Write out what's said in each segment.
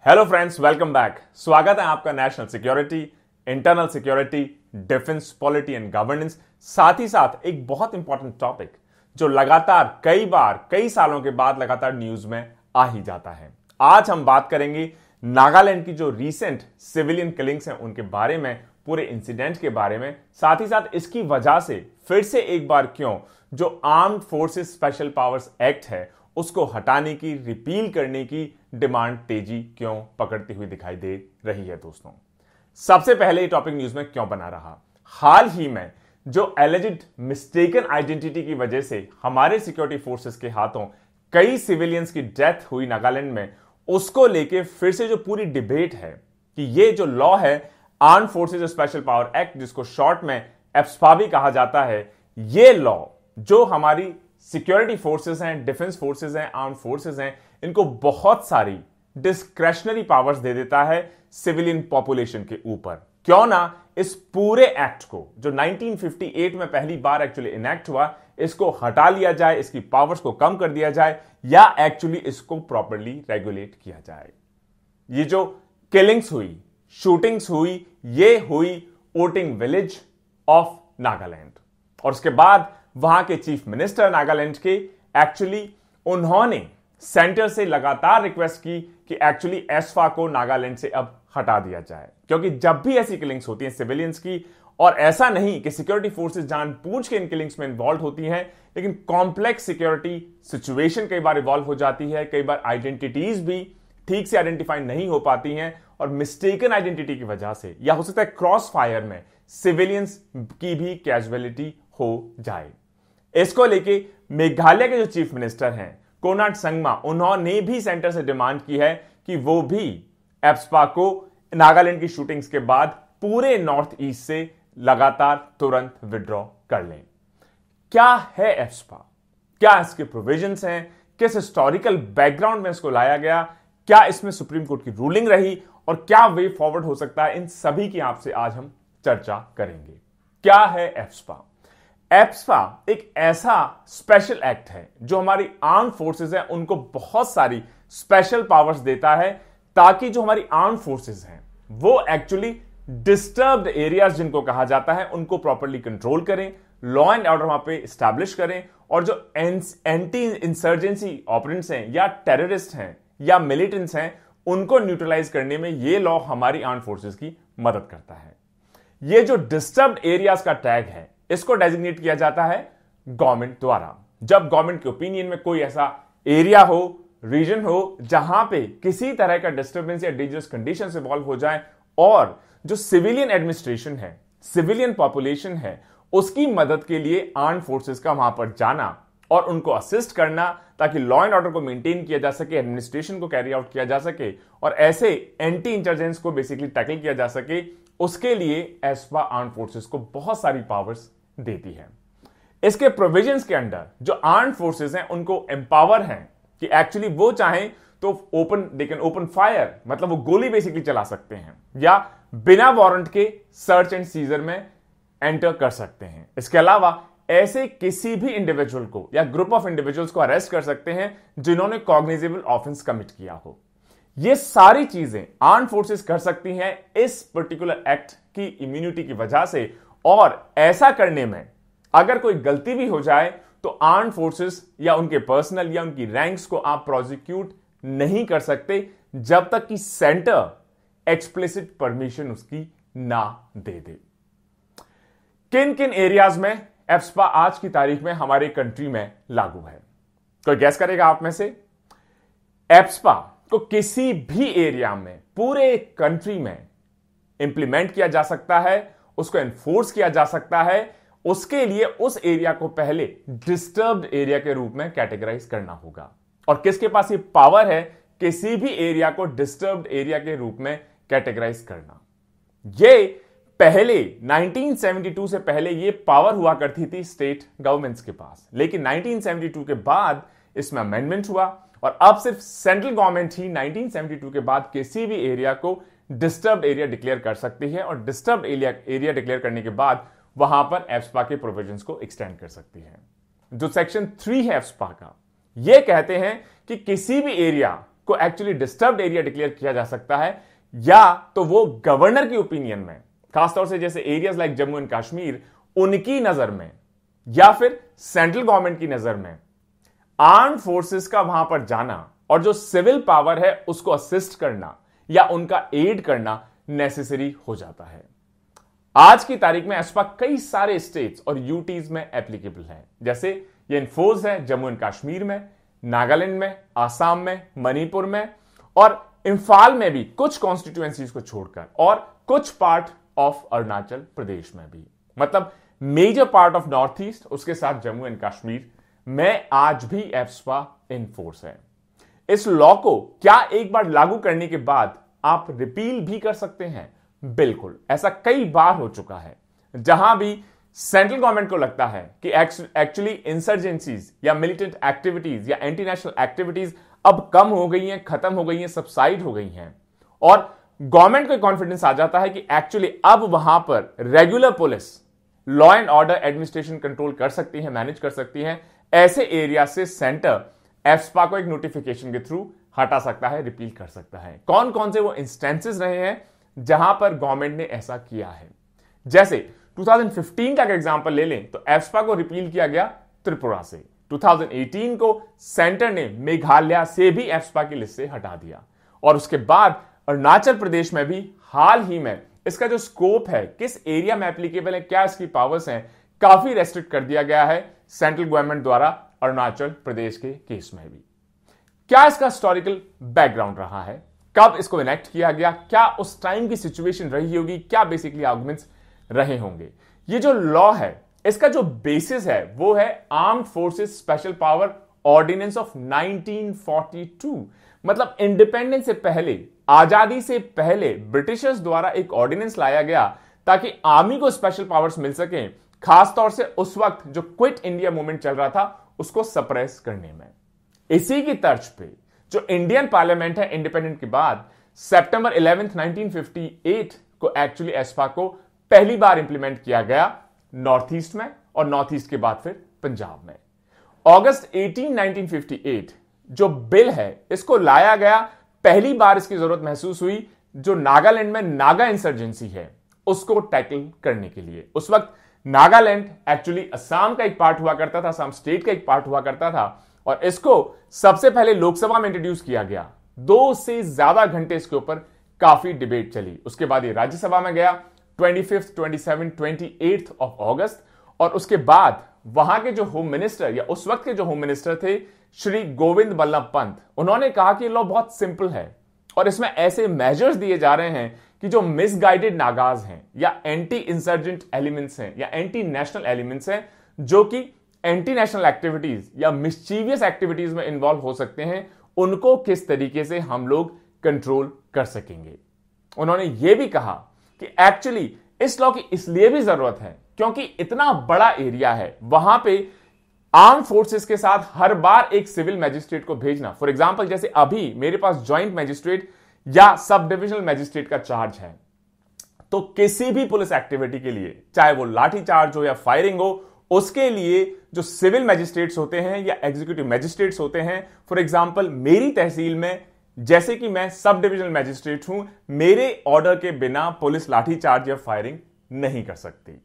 Hello friends, welcome back. स्वागत है आपका national security, internal security, defence polity and governance, साथ ही साथ एक बहुत इंपॉर्टेंट टॉपिक जो लगातार कई सालों के बाद लगातार न्यूज में आ ही जाता है। आज हम बात करेंगे नागालैंड की जो रीसेंट सिविलियन किलिंग्स हैं उनके बारे में, पूरे इंसिडेंट के बारे में, साथ ही साथ इसकी वजह से फिर से एक बार क्यों जो armed forces special powers act है उसको हटाने की, रिपील करने की डिमांड तेजी क्यों पकड़ती हुई दिखाई दे रही है। दोस्तों, सबसे पहले ये टॉपिक न्यूज में क्यों बना रहा? हाल ही में जो एलिजिड मिस्टेकन आइडेंटिटी की वजह से हमारे सिक्योरिटी फोर्सेस के हाथों कई सिविलियंस की डेथ हुई नागालैंड में, उसको लेके फिर से जो पूरी डिबेट है कि ये जो लॉ है armed forces special power act, जिसको शॉर्ट में एप्सपा भी कहा जाता है, ये लॉ जो हमारी सिक्योरिटी फोर्सेस हैं, डिफेंस फोर्सेस हैं, आर्म्ड फोर्सेस हैं, इनको बहुत सारी डिस्क्रेशनरी पावर्स दे देता है सिविलियन पॉपुलेशन के ऊपर। क्यों ना इस पूरे एक्ट को जो 1958 में पहली बार एक्चुअली इनेक्ट हुआ, इसको हटा लिया जाए, इसकी पावर्स को कम कर दिया जाए, या एक्चुअली इसको प्रॉपर्ली रेगुलेट किया जाए। ये जो किलिंग्स हुई, शूटिंग्स हुई, ये हुई ओटिंग विलेज ऑफ नागालैंड, और उसके बाद वहां के चीफ मिनिस्टर नागालैंड के एक्चुअली उन्होंने सेंटर से लगातार रिक्वेस्ट की कि एक्चुअली एस्फा को नागालैंड से अब हटा दिया जाए, क्योंकि जब भी ऐसी किलिंग्स होती हैं सिविलियंस की, और ऐसा नहीं कि सिक्योरिटी फोर्सेस जानबूझ के इन किलिंग्स में इन्वॉल्व होती हैं, लेकिन कॉम्प्लेक्स सिक्योरिटी सिचुएशन कई बार इवॉल्व हो जाती है, कई बार आइडेंटिटीज भी ठीक से आइडेंटिफाई नहीं हो पाती हैं, और मिस्टेकन आइडेंटिटी की वजह से, या हो सकता है क्रॉस फायर में सिविलियंस की भी कैजुअलिटी हो जाए। इसको लेके मेघालय के जो चीफ मिनिस्टर हैं कोनार्ड संगमा, उन्होंने भी सेंटर से डिमांड की है कि वो भी एप्सपा को नागालैंड की शूटिंग्स के बाद पूरे नॉर्थ ईस्ट से लगातार तुरंत विड्रॉ कर लें। क्या है एप्सपा? क्या इसके प्रोविजंस हैं? किस हिस्टोरिकल बैकग्राउंड में इसको लाया गया? क्या इसमें सुप्रीम कोर्ट की रूलिंग रही? और क्या वे फॉरवर्ड हो सकता है? इन सभी की आपसे आज हम चर्चा करेंगे। क्या है एप्सपा? एप्सपा एक ऐसा स्पेशल एक्ट है जो हमारी आर्म फोर्सेस है उनको बहुत सारी स्पेशल पावर्स देता है, ताकि जो हमारी आर्म फोर्सेस हैं वो एक्चुअली डिस्टर्ब्ड एरियाज जिनको कहा जाता है उनको प्रॉपर्ली कंट्रोल करें, लॉ एंड ऑर्डर वहां पे स्टैब्लिश करें, और जो एंटी इंसर्जेंसी ऑपरेंट्स हैं या टेररिस्ट हैं या मिलिटेंट्स हैं उनको न्यूट्रलाइज करने में ये लॉ हमारी आर्म फोर्सेस की मदद करता है। ये जो डिस्टर्ब्ड एरियाज का टैग है इसको डेजिग्नेट किया जाता है गवर्नमेंट द्वारा। जब गवर्नमेंट के ओपिनियन में कोई ऐसा एरिया हो, रीजन हो, जहां पे किसी तरह का डिस्टर्बेंस या डेंजरस कंडीशन इवॉल्व हो जाए, और जो सिविलियन एडमिनिस्ट्रेशन है, सिविलियन पॉपुलेशन है, उसकी मदद के लिए आर्म फोर्सेस का वहां पर जाना और उनको असिस्ट करना, ताकि लॉ एंड ऑर्डर को मेंटेन किया जा सके, एडमिनिस्ट्रेशन को कैरी आउट किया जा सके, और ऐसे एंटी इंटरजेंस को बेसिकली टैकल किया जा सके, उसके लिए एस्पा आर्म फोर्सेस को बहुत सारी पावर्स देती है। इसके प्रोविजंस के अंडर जो आर्म्ड फोर्सेस हैं उनको एम्पावर हैं कि एक्चुअली वो चाहें तो दे कैन ओपन फायर, मतलब वो गोली बेसिकली चला सकते हैं, या बिना वारंट के सर्च एंड सीजर में एंटर कर सकते हैं। इसके अलावा ऐसे किसी भी इंडिविजुअल को या ग्रुप ऑफ इंडिविजुअल्स को अरेस्ट कर सकते हैं जिन्होंने कॉग्निजेबल ऑफेंस कमिट किया हो। ये सारी चीजें आर्म्ड फोर्सेस कर सकती हैं इस पर्टिकुलर एक्ट की इम्यूनिटी की वजह से, और ऐसा करने में अगर कोई गलती भी हो जाए तो आर्म्ड फोर्सेस या उनके पर्सनल या उनकी रैंक्स को आप प्रोसिक्यूट नहीं कर सकते जब तक कि सेंटर एक्सप्लिसिट परमिशन उसकी ना दे दे। किन किन एरियाज में एप्सपा आज की तारीख में हमारे कंट्री में लागू है? कोई गैस करेगा आप में से? एप्सपा को किसी भी एरिया में पूरे कंट्री में इंप्लीमेंट किया जा सकता है, उसको एनफोर्स किया जा सकता है। उसके लिए उस एरिया को पहले डिस्टर्ब्ड एरिया के रूप में कैटेगराइज करना होगा, और किसके पास ये पावर है किसी भी एरिया को डिस्टर्ब्ड एरिया के रूप में कैटेगराइज करना? ये पहले 1972 से पहले ये पावर हुआ करती थी स्टेट गवर्नमेंट्स के पास, लेकिन 1972 के बाद इसमें अमेंडमेंट हुआ, और अब सिर्फ सेंट्रल गवर्नमेंट ही 1972 के बाद किसी भी एरिया को डिस्टर्ब्ड एरिया डिक्लेयर कर सकती है, और डिस्टर्ब्ड एरिया डिक्लेयर करने के बाद वहां पर एप्सपा के प्रोविजंस को एक्सटेंड कर सकती है। जो सेक्शन 3 है एप्सपा का, यह कहते हैं कि किसी भी एरिया को एक्चुअली डिस्टर्ब्ड एरिया डिक्लेयर किया जा सकता है, या तो वो गवर्नर की ओपिनियन में, खासतौर से जैसे areas like Jammu and Kashmir, उनकी नजर में या फिर सेंट्रल गवर्नमेंट की नजर में आर्म्ड फोर्सेस का वहां पर जाना और जो सिविल पावर है उसको असिस्ट करना या उनका एड करना नेसेसरी हो जाता है। आज की तारीख में एस्पा कई सारे स्टेट्स और यूटीज में एप्लीकेबल है, जैसे ये इन्फोर्स है जम्मू एंड कश्मीर में, नागालैंड में, आसाम में, मणिपुर में और इंफाल में भी कुछ कॉन्स्टिट्यूएंसीज को छोड़कर, और कुछ पार्ट ऑफ अरुणाचल प्रदेश में भी। मतलब major part of north east, उसके साथ जम्मू एंड कश्मीर में आज भी एस्पा इन फोर्स है। इस लॉ को क्या एक बार लागू करने के बाद आप रिपील भी कर सकते हैं? बिल्कुल, ऐसा कई बार हो चुका है जहां भी सेंट्रल गवर्नमेंट को लगता है कि एक्चुअली इंसर्जेंसीज या मिलिटेंट एक्टिविटीज या एंटी नेशनल एक्टिविटीज अब कम हो गई हैं, खत्म हो गई हैं, सबसाइड हो गई हैं, और गवर्नमेंट को कॉन्फिडेंस आ जाता है कि एक्चुअली अब वहां पर regular police law and order administration control कर सकती है, मैनेज कर सकती है। ऐसे एरिया से सेंटर एस्पा को एक नोटिफिकेशन के थ्रू हटा सकता है, रिपील कर सकता है। कौन कौन से वो इंस्टेंसेस रहे हैं जहां पर गवर्नमेंट ने ऐसा किया है? जैसे 2015 का एग्जांपल ले लें तो एस्पा को रिपील किया गया त्रिपुरा से। 2018 को सेंटर ने मेघालय से भी एस्पा की लिस्ट से हटा दिया, और उसके बाद अरुणाचल प्रदेश में भी हाल ही में इसका जो स्कोप है, किस एरिया में एप्लीकेबल है, क्या इसकी पावर्स हैं, काफी रेस्ट्रिक्ट कर दिया गया है सेंट्रल गवर्नमेंट द्वारा अरुणाचल प्रदेश के केस में भी। क्या इसका हिस्टोरिकल बैकग्राउंड रहा है, कब इसको इनेक्ट किया गया, क्या उस टाइम की सिचुएशन रही होगी, क्या बेसिकली आर्गुमेंट्स रहे होंगे? ये जो लॉ है इसका जो बेसिस है वो है armed forces special power ordinance of 1942। मतलब इंडिपेंडेंस से पहले, आजादी से पहले ब्रिटिशर्स द्वारा एक ऑर्डिनेंस लाया गया ताकि आर्मी को स्पेशल पावर्स मिल सके, खासतौर से उस वक्त जो क्विट इंडिया मूवमेंट चल रहा था उसको सप्रेस करने में। इसी की तर्ज पे जो इंडियन पार्लियामेंट है इंडिपेंडेंट के बाद सितंबर 11, 1958 को एक्चुअली एस्पा को पहली बार इंप्लीमेंट किया गया नॉर्थ ईस्ट में, और नॉर्थ ईस्ट के बाद फिर पंजाब में। अगस्त 18, 1958 जो बिल है इसको लाया गया, पहली बार इसकी जरूरत महसूस हुई जो नागालैंड में नागा इंसर्जेंसी है उसको टैकल करने के लिए। उस वक्त नागालैंड एक्चुअली असम का एक पार्ट हुआ करता था, असम स्टेट का एक पार्ट हुआ करता था, और इसको सबसे पहले लोकसभा में इंट्रोड्यूस किया गया। 2 से ज्यादा घंटे इसके ऊपर काफी डिबेट चली। उसके बाद ये राज्यसभा में गया 25, 27, 28 ऑफ अगस्त, और उसके बाद वहां के जो होम मिनिस्टर या उस वक्त के जो होम मिनिस्टर थे श्री गोविंद बल्लभ पंत, उन्होंने कहा कि लॉ बहुत सिंपल है और इसमें ऐसे मेजर्स दिए जा रहे हैं कि जो मिसगाइडेड नागाज हैं या एंटी इंसर्जेंट एलिमेंट्स हैं या एंटी नेशनल एलिमेंट्स हैं जो कि एंटी नेशनल एक्टिविटीज या मिस्चीवियस एक्टिविटीज में इन्वॉल्व हो सकते हैं, उनको किस तरीके से हम लोग कंट्रोल कर सकेंगे। उन्होंने यह भी कहा कि एक्चुअली इस लॉ की इसलिए भी जरूरत है क्योंकि इतना बड़ा एरिया है, वहां पे आर्म फोर्सेस के साथ हर बार एक सिविल मैजिस्ट्रेट को भेजना, फॉर एग्जांपल जैसे अभी मेरे पास ज्वाइंट मैजिस्ट्रेट या सब डिविजनल मैजिस्ट्रेट का चार्ज है, तो किसी भी पुलिस एक्टिविटी के लिए, चाहे वो लाठी चार्ज हो या फायरिंग हो, उसके लिए जो सिविल मैजिस्ट्रेट्स होते हैं या एग्जीक्यूटिव मैजिस्ट्रेट्स होते हैं, फॉर एग्जांपल मेरी तहसील में जैसे कि मैं सब डिविजनल मैजिस्ट्रेट हूं, मेरे ऑर्डर के बिना पुलिस लाठी चार्ज या फायरिंग नहीं कर सकती।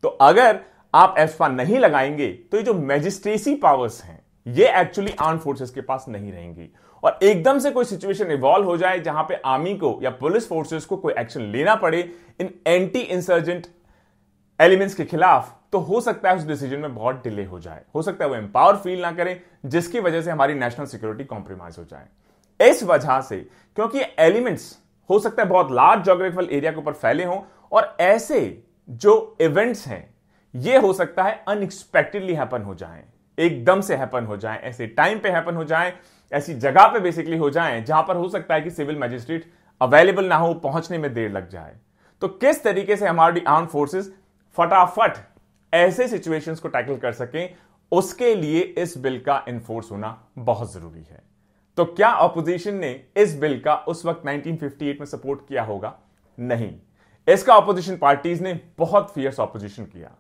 तो अगर आप एस्पा नहीं लगाएंगे तो ये जो मैजिस्ट्रेसी पावर्स हैं ये एक्चुअली आर्म फोर्सेस के पास नहीं रहेंगी, और एकदम से कोई सिचुएशन इवॉल्व हो जाए जहां पे आर्मी को या पुलिस फोर्सेस को कोई एक्शन लेना पड़े इन एंटी इंसर्जेंट एलिमेंट्स के खिलाफ, तो हो सकता है उस डिसीजन में बहुत डिले हो जाए, हो सकता है वो एम्पावर फील ना करें, जिसकी वजह से हमारी नेशनल सिक्योरिटी कॉम्प्रोमाइज हो जाए। इस वजह से क्योंकि एलिमेंट्स हो सकता है बहुत लार्ज ज्योग्राफिकल एरिया के ऊपर फैले हों, और ऐसे जो इवेंट्स हैं ये हो सकता है अनएक्सपेक्टेडली हैपन हो जाएं, एकदम से हैपन हो जाएं, ऐसे टाइम पे हैपन हो जाएं, ऐसी जगह पे बेसिकली हो जाएं जहां पर हो सकता है कि सिविल मैजिस्ट्रेट अवेलेबल ना हो, पहुंचने में देर लग जाए। तो किस तरीके से हमारी आर्म फोर्सेस फटाफट ऐसे सिचुएशंस को टैकल कर सकें, उसके लिए इस बिल का इन्फोर्स होना बहुत जरूरी है। तो क्या ऑपोजिशन ने इस बिल का उस वक्त 1958 में सपोर्ट किया होगा? नहीं, इसका ऑपोजिशन पार्टीज ने बहुत फियर्स ऑपोजिशन किया,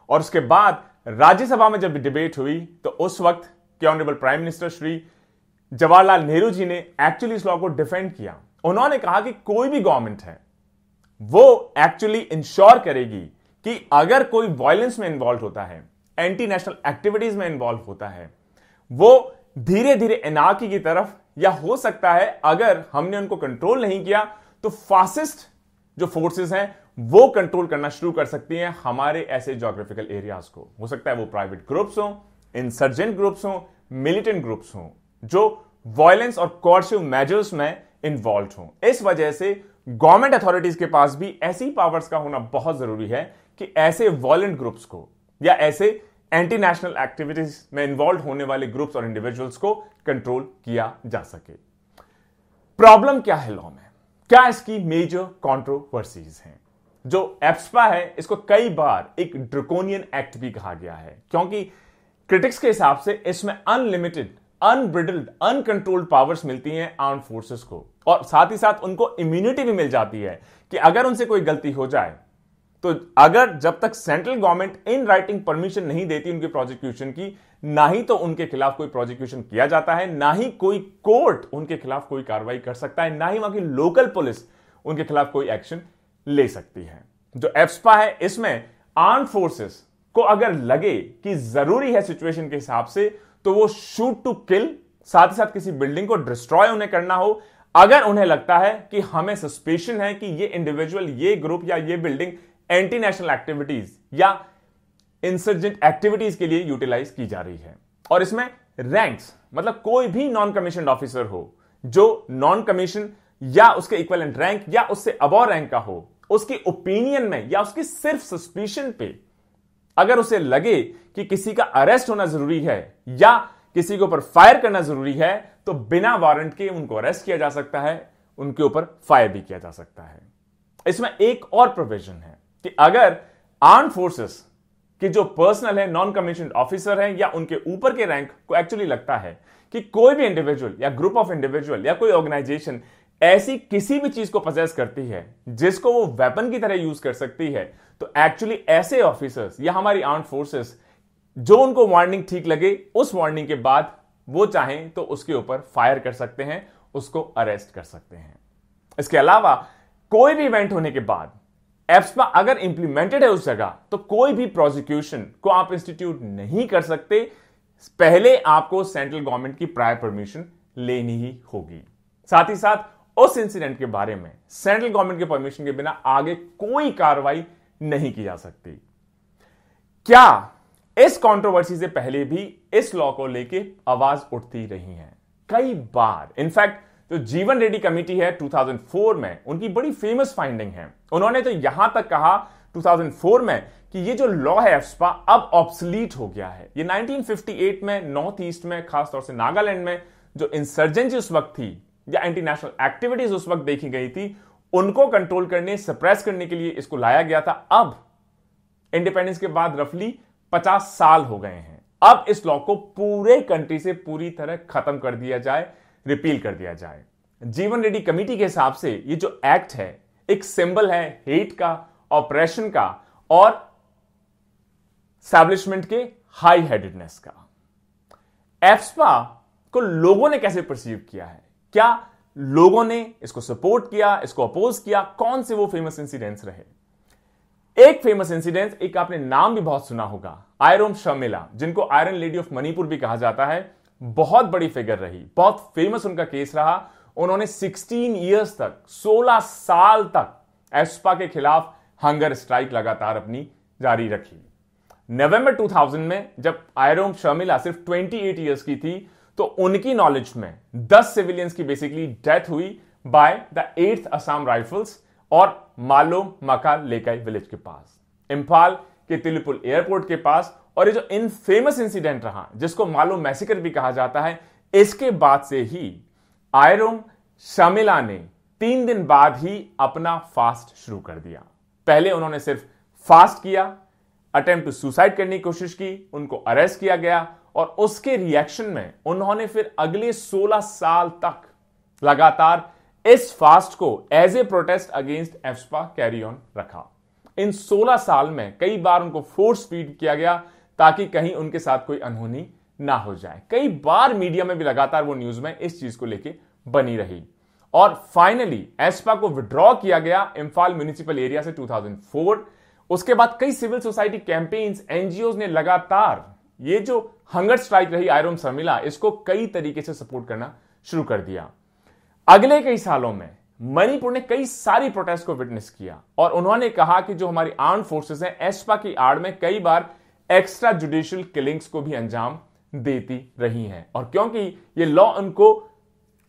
और उसके बाद राज्यसभा में जब डिबेट हुई तो उस वक्त के honourable prime minister Shri Jawaharlal Nehru ji ने एक्चुअली इस लॉ को डिफेंड किया। उन्होंने कहा कि कोई भी गवर्नमेंट है वो एक्चुअली इंश्योर करेगी कि अगर कोई वायलेंस में इन्वॉल्व होता है, एंटी नेशनल एक्टिविटीज में इन्वॉल्व होता है, वो धीरे धीरे एनार्की की तरफ, या हो सकता है अगर हमने उनको कंट्रोल नहीं किया तो फासिस्ट जो फोर्सेस हैं वो कंट्रोल करना शुरू कर सकती हैं हमारे ऐसे ज्योग्राफिकल एरियाज को। हो सकता है वो प्राइवेट ग्रुप्स हो, इंसर्जेंट ग्रुप्स हो, मिलिटेंट ग्रुप्स हो, जो वायलेंस और कोर्सिव मेजर्स में इन्वॉल्व हो। इस वजह से गवर्नमेंट अथॉरिटीज के पास भी ऐसी पावर्स का होना बहुत जरूरी है कि ऐसे वायलेंट ग्रुप्स को या ऐसे एंटी नेशनल एक्टिविटीज में इन्वॉल्व होने वाले ग्रुप्स और इंडिविजुअल्स को कंट्रोल किया जा सके। प्रॉब्लम क्या है लॉ में, क्या इसकी मेजर कंट्रोवर्सीज हैं? जो एप्सपा है इसको कई बार एक ड्रकोनियन एक्ट भी कहा गया है, क्योंकि क्रिटिक्स के हिसाब से इसमें अनलिमिटेड, अनब्रिडल्ड, अनकंट्रोल्ड पावर्स मिलती हैं आर्म्ड फोर्सेस को, और साथ ही साथ उनको इम्यूनिटी भी मिल जाती है कि अगर उनसे कोई गलती हो जाए तो अगर जब तक central government in writing permission नहीं देती उनके प्रोसिक्यूशन की, ना ही तो उनके खिलाफ कोई प्रोसिक्यूशन किया जाता है, ना ही कोई कोर्ट उनके खिलाफ कोई कार्रवाई कर सकता है, ना ही वहां की लोकल पुलिस उनके खिलाफ कोई एक्शन ले सकती है। जो एप्सपा है इसमें आर्म फोर्सेस को अगर लगे कि जरूरी है सिचुएशन के हिसाब से तो वो शूट टू किल, साथ ही साथ किसी बिल्डिंग को डिस्ट्रॉय उन्हें करना हो, अगर उन्हें लगता है कि हमें सस्पेशन है कि ये इंडिविजुअल, ये ग्रुप या ये बिल्डिंग एंटी नेशनल एक्टिविटीज या इंसर्जेंट एक्टिविटीज के लिए यूटिलाइज की जा रही है। और इसमें रैंक्स, मतलब कोई भी नॉन कमीशन ऑफिसर हो जो नॉन कमीशन या उसके इक्विवेलेंट रैंक या उससे अबव रैंक का हो, उसकी ओपिनियन में या उसकी सिर्फ सस्पिशन पे अगर उसे लगे कि किसी का अरेस्ट होना जरूरी है या किसी के ऊपर फायर करना जरूरी है, तो बिना वारंट के उनको अरेस्ट किया जा सकता है, उनके ऊपर फायर भी किया जा सकता है। इसमें एक और प्रोविजन है कि अगर आर्म फोर्सेस कि जो पर्सनल है, नॉन कमीशन ऑफिसर है या उनके ऊपर के रैंक को एक्चुअली लगता है कि कोई भी इंडिविजुअल या ग्रुप ऑफ इंडिविजुअल या कोई ऑर्गेनाइजेशन ऐसी किसी भी चीज को पजेस करती है जिसको वो वेपन की तरह यूज कर सकती है, तो एक्चुअली ऐसे ऑफिसर्स या हमारी आर्म फोर्सेस जो उनको वार्निंग ठीक लगे, उस वार्निंग के बाद वो चाहें तो उसके ऊपर फायर कर सकते हैं, उसको अरेस्ट कर सकते हैं। इसके अलावा कोई भी इवेंट होने के बाद एप्सपा अगर इंप्लीमेंटेड है उस जगह, तो कोई भी प्रोसिक्यूशन को आप इंस्टीट्यूट नहीं कर सकते, पहले आपको सेंट्रल गवर्नमेंट की प्रायर परमिशन लेनी ही होगी। साथ ही साथ उस इंसिडेंट के बारे में सेंट्रल गवर्नमेंट के परमिशन के बिना आगे कोई कार्रवाई नहीं की जा सकती। क्या इस कंट्रोवर्सी से पहले भी इस लॉ को लेके आवाज उठती रही है कई बार? इनफैक्ट जो जीवन रेड्डी कमेटी है 2004 में, उनकी बड़ी फेमस फाइंडिंग है। उन्होंने तो यहां तक कहा 2004 में कि ये जो लॉ है एप्सपा अब ऑब्सलीट हो गया है। ये 1958 में नॉर्थ ईस्ट में, खासतौर से नागालैंड में जो इंसर्जेंसी उस वक्त थी या एंटी नेशनल एक्टिविटीज उस वक्त देखी गई थी, उनको कंट्रोल करने, सप्रेस करने के लिए इसको लाया गया था। अब इंडिपेंडेंस के बाद रफली 50 साल हो गए हैं। अब इस लॉ को पूरे कंट्री से पूरी तरह खत्म कर दिया जाए, रिपील कर दिया जाए। जीवन रेड्डी कमेटी के हिसाब से ये जो एक्ट है एक सिंबल है हेट का, ऑपरेशन का और एस्टैब्लिशमेंट के हाई हेडेडनेस का। एप्सपा को लोगों ने कैसे परसीव किया है? क्या लोगों ने इसको सपोर्ट किया, इसको अपोज किया? कौन से वो फेमस इंसिडेंट्स रहे? एक फेमस इंसिडेंट, एक आपने नाम भी बहुत सुना होगा, आयरोम शर्मिला, जिनको आयरन लेडी ऑफ मणिपुर भी कहा जाता है। बहुत बड़ी फिगर रही, बहुत फेमस उनका केस रहा। उन्होंने 16 इयर्स तक, 16 साल तक एप्सपा के खिलाफ हंगर स्ट्राइक लगातार अपनी जारी रखी। नवंबर 2000 में जब आयरोम शर्मिला सिर्फ 28 इयर्स की थी, तो उनकी नॉलेज में 10 सिविलियंस की बेसिकली डेथ हुई by the 8th Assam rifles और मालो मका लेकाई विलेज के पास, इंफाल के तिलुपुल एयरपोर्ट के पास। और ये जो इनफेमस इंसिडेंट रहा, जिसको मालो मैसेकर भी कहा जाता है, इसके बाद से ही आयरोम शर्मिला ने 3 दिन बाद ही अपना फास्ट शुरू कर दिया। पहले उन्होंने सिर्फ फास्ट किया, अटेम्प्ट टू सुसाइड करने की कोशिश की, उनको अरेस्ट किया गया और उसके रिएक्शन में उन्होंने फिर अगले 16 साल तक लगातार इस फास्ट को as a protest against AFSPA carry on रखा। इन 16 साल में कई बार उनको फोर्स फीड किया गया ताकि कहीं उनके साथ कोई अनहोनी ना हो जाए। कई बार मीडिया में भी लगातार वो न्यूज में इस चीज को लेके बनी रही और फाइनली एस्पा को विड्रॉ किया गया इंफाल म्युनिसिपल एरिया से 2004। उसके बाद कई सिविल सोसाइटी कैंपेन्स, एनजीओ ने लगातार ये जो हंगर स्ट्राइक रही आयरन शर्मिला, इसको कई तरीके से सपोर्ट करना शुरू कर दिया। अगले कई सालों में मणिपुर ने कई सारी प्रोटेस्ट को विटनेस किया और उन्होंने कहा कि जो हमारी आर्म फोर्सेस हैं एस्पा की आड़ में कई बार एक्स्ट्रा जुडिशियल किलिंग्स को भी अंजाम देती रही हैं। और क्योंकि ये लॉ उनको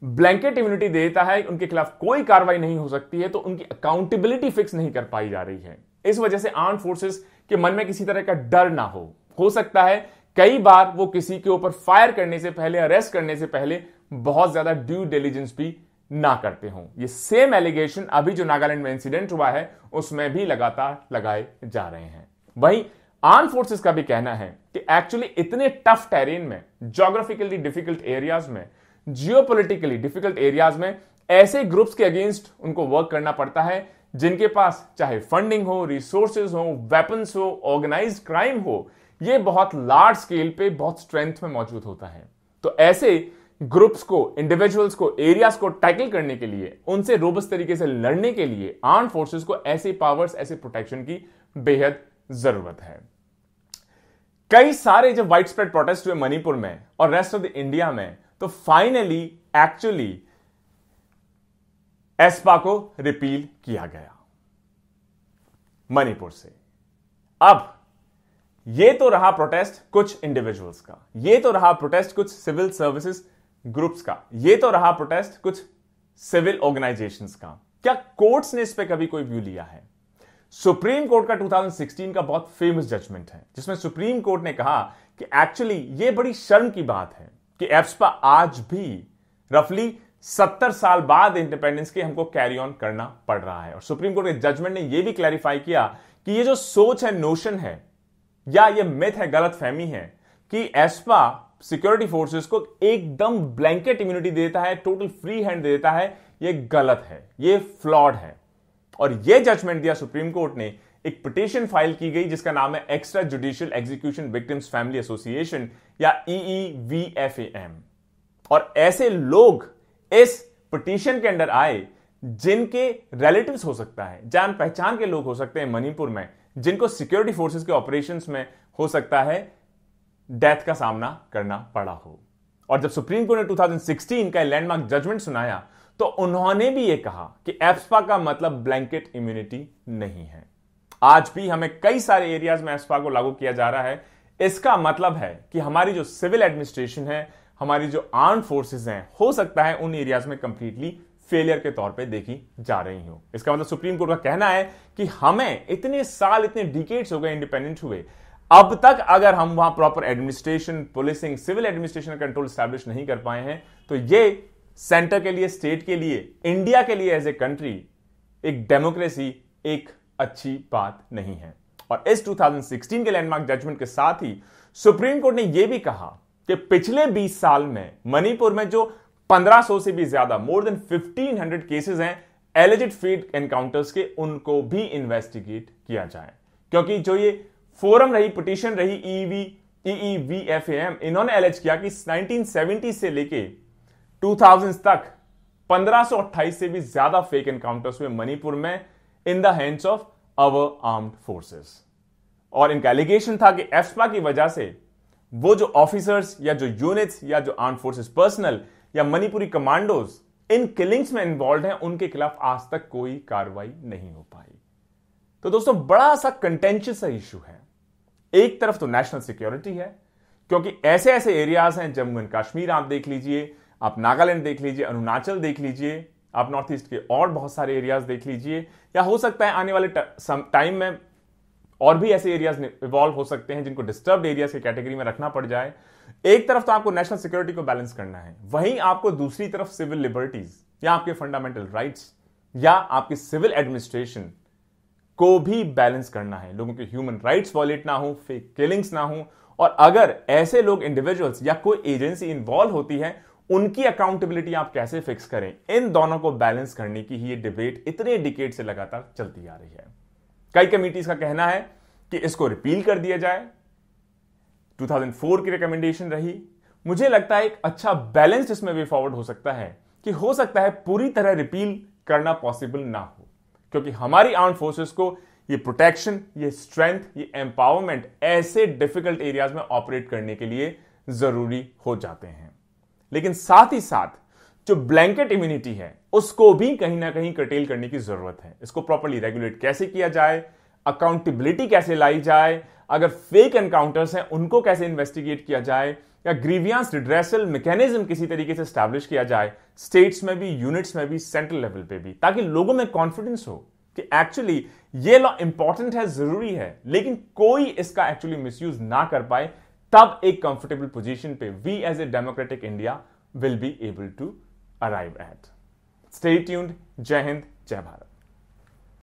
ब्लैंकेट इम्यूनिटी देता है, उनके खिलाफ कोई कार्रवाई नहीं हो सकती है, तो उनकी अकाउंटेबिलिटी फिक्स नहीं कर पाई जा रही है। इस वजह से आर्म फोर्सेस के मन में किसी तरह का डर ना हो सकता है कई बार वो किसी के ऊपर फायर करने से पहले, अरेस्ट करने से पहले बहुत ज्यादा ड्यू डिलिजेंस भी ना करते हों। ये सेम एलिगेशन अभी जो नागालैंड में इंसिडेंट हुआ है उसमें भी लगातार लगाए जा रहे हैं। वहीं आर्म फोर्सेस का भी कहना है कि एक्चुअली इतने टफ टेरेन में, ज्योग्राफिकली डिफिकल्ट एरियाज में, जियोपॉलिटिकली डिफिकल्ट एरियाज में ऐसे ग्रुप्स के अगेंस्ट उनको वर्क करना पड़ता है जिनके पास चाहे फंडिंग हो, रिसोर्सेज हो, वेपन्स हो, ऑर्गेनाइज्ड क्राइम हो, ये बहुत लार्ज स्केल पे बहुत स्ट्रेंथ में मौजूद होता है। तो ऐसे ग्रुप्स को, इंडिविजुअल्स को, एरियाज को टैकल करने के लिए, उनसे रोबस्ट तरीके से लड़ने के लिए आर्म फोर्सेस को ऐसे पावर्स, ऐसे प्रोटेक्शन की बेहद जरूरत है। कई सारे जब वाइड स्प्रेड प्रोटेस्ट हुए मणिपुर में और रेस्ट ऑफ द इंडिया में, तो फाइनली एक्चुअली एस्पा को रिपील किया गया मणिपुर से। अब ये तो रहा प्रोटेस्ट कुछ इंडिविजुअल्स का, ये तो रहा प्रोटेस्ट कुछ सिविल सर्विसेज ग्रुप्स का, ये तो रहा प्रोटेस्ट कुछ सिविल ऑर्गेनाइजेशंस का। क्या कोर्ट्स ने इस पे कभी कोई व्यू लिया है? सुप्रीम कोर्ट का 2016 का बहुत फेमस जजमेंट है जिसमें सुप्रीम कोर्ट ने कहा कि एक्चुअली ये बड़ी शर्म की बात है कि एस्पा आज भी रफली 70 साल बाद इंडिपेंडेंस के हमको कैरी ऑन करना पड़ रहा है। और सुप्रीम कोर्ट के जजमेंट ने यह भी क्लैरिफाई किया कि ये जो सोच है, नोशन है, या ये मिथ है, गलत फहमी है कि एस्पा सिक्योरिटी फोर्सेस को एकदम ब्लैंकेट इम्यूनिटी देता है, टोटल फ्री हैंड देता है, ये गलत है, ये फ्लॉड है। और ये जजमेंट दिया सुप्रीम कोर्ट ने, एक पिटीशन फाइल की गई जिसका नाम है extra judicial execution victims family association या EEVFAM। और ऐसे लोग इस पिटीशन के अंडर आए जिनके रिलेटिव्स हो सकता है, जान पहचान के लोग हो सकते हैं मणिपुर में, जिनको सिक्योरिटी फोर्सेस के ऑपरेशंस में हो सकता है डेथ का सामना करना पड़ा हो। और जब सुप्रीम कोर्ट ने 2016 का लैंडमार्क जजमेंट सुनाया तो उन्होंने भी यह कहा कि एस्पा का मतलब ब्लैंकेट इम्यूनिटी नहीं है। आज भी हमें कई सारे एरियाज में एस्पा को लागू किया जा रहा है। इसका मतलब है कि हमारी जो सिविल एडमिनिस्ट्रेशन है, हमारी जो आर्म फोर्सेस हैं, हो सकता है उन एरियाज में कंप्लीटली फेलियर के तौर पे देखी जा रही हो। इसका मतलब सुप्रीम कोर्ट का कहना है कि हमें इतने साल, इतने डिकेड्स हो गए इंडिपेंडेंट हुए, अब तक अगर हम वहां proper administration, policing, civil administration control establish नहीं कर पाए हैं तो ये सेंटर के लिए, स्टेट के लिए, इंडिया के लिए एज ए कंट्री, एक डेमोक्रेसी एक अच्छी बात नहीं है। और इस 2016 के लैंडमार्क जजमेंट के साथ ही सुप्रीम कोर्ट ने यह भी कहा कि पिछले 20 साल में मणिपुर में जो 1500 से भी ज्यादा, मोर देन 1500 केसेस हैं एलिजिड फेक एनकाउंटर्स के, उनको भी इन्वेस्टिगेट किया जाए। क्योंकि जो ये फोरम रही, पिटीशन रही EEVFAM, इन्होंने एलिज किया कि 1970 से लेके 2000 तक 1528 से भी ज्यादा फेक एनकाउंटर्स हुए मणिपुर में in the hands of our armed forces. और इनका एलिगेशन था कि एस्पा की वजह से वो जो ऑफिसर्स या जो यूनिट्स या जो आर्म्ड फोर्सेस पर्सनल या मणिपुरी कमांडोज इन किलिंग्स में इन्वॉल्व हैं, उनके खिलाफ आज तक कोई कार्रवाई नहीं हो पाई। तो दोस्तों, बड़ा सा कंटेंशियस इशू है। एक तरफ तो नेशनल सिक्योरिटी है, क्योंकि ऐसे ऐसे एरियाज हैं, जम्मू एंड कश्मीर आप देख लीजिए, आप नागालैंड देख लीजिए, अरुणाचल देख लीजिए, आप नॉर्थ ईस्ट के और बहुत सारे एरियाज देख लीजिए, या हो सकता है आने वाले टाइम में और भी ऐसे एरियाज इवॉल्व हो सकते हैं जिनको डिस्टर्ब्ड एरियाज की कैटेगरी में रखना पड़ जाए। एक तरफ तो आपको नेशनल सिक्योरिटी को बैलेंस करना है, वहीं आपको दूसरी तरफ सिविल लिबर्टीज या आपके फंडामेंटल राइट्स या आपकी सिविल एडमिनिस्ट्रेशन को भी बैलेंस करना है। लोगों के ह्यूमन राइट्स वॉलेट ना हो, फेक किलिंग्स ना हो, और अगर ऐसे लोग, इंडिविजुअल्स या कोई एजेंसी इन्वॉल्व होती है, उनकी अकाउंटेबिलिटी आप कैसे फिक्स करें, इन दोनों को बैलेंस करने की ही ये डिबेट इतने डिकेड से लगातार चलती आ रही है। कई कमिटीज का कहना है कि इसको रिपील कर दिया जाए, 2004 की रिकमेंडेशन रही। मुझे लगता है एक अच्छा बैलेंस इसमें वे फॉरवर्ड हो सकता है कि हो सकता है पूरी तरह रिपील करना पॉसिबल ना हो, क्योंकि हमारी आर्म्ड फोर्सेस को ये प्रोटेक्शन, ये स्ट्रेंथ, ये एम्पावरमेंट ऐसे डिफिकल्ट एरियाज में ऑपरेट करने के लिए जरूरी हो जाते हैं। लेकिन साथ ही साथ जो ब्लैंकेट इम्यूनिटी है उसको भी कहीं ना कहीं कर्टेल करने की जरूरत है। इसको प्रॉपर्ली रेगुलेट कैसे किया जाए, अकाउंटेबिलिटी कैसे लाई जाए, अगर फेक एनकाउंटर्स हैं उनको कैसे इन्वेस्टिगेट किया जाए, या ग्रीवियंस रिड्रेसल मैकेनिज्म किसी तरीके से स्टैब्लिश किया जाए, स्टेट्स में भी, यूनिट्स में भी, सेंट्रल लेवल पे भी, ताकि लोगों में कॉन्फिडेंस हो कि एक्चुअली ये लॉ इंपॉर्टेंट है, जरूरी है, लेकिन कोई इसका एक्चुअली मिसयूज ना कर पाए। तब एक कंफर्टेबल पोजीशन पे we as a democratic India will be able to arrive at. Stay tuned. Jai Hind, जय भारत।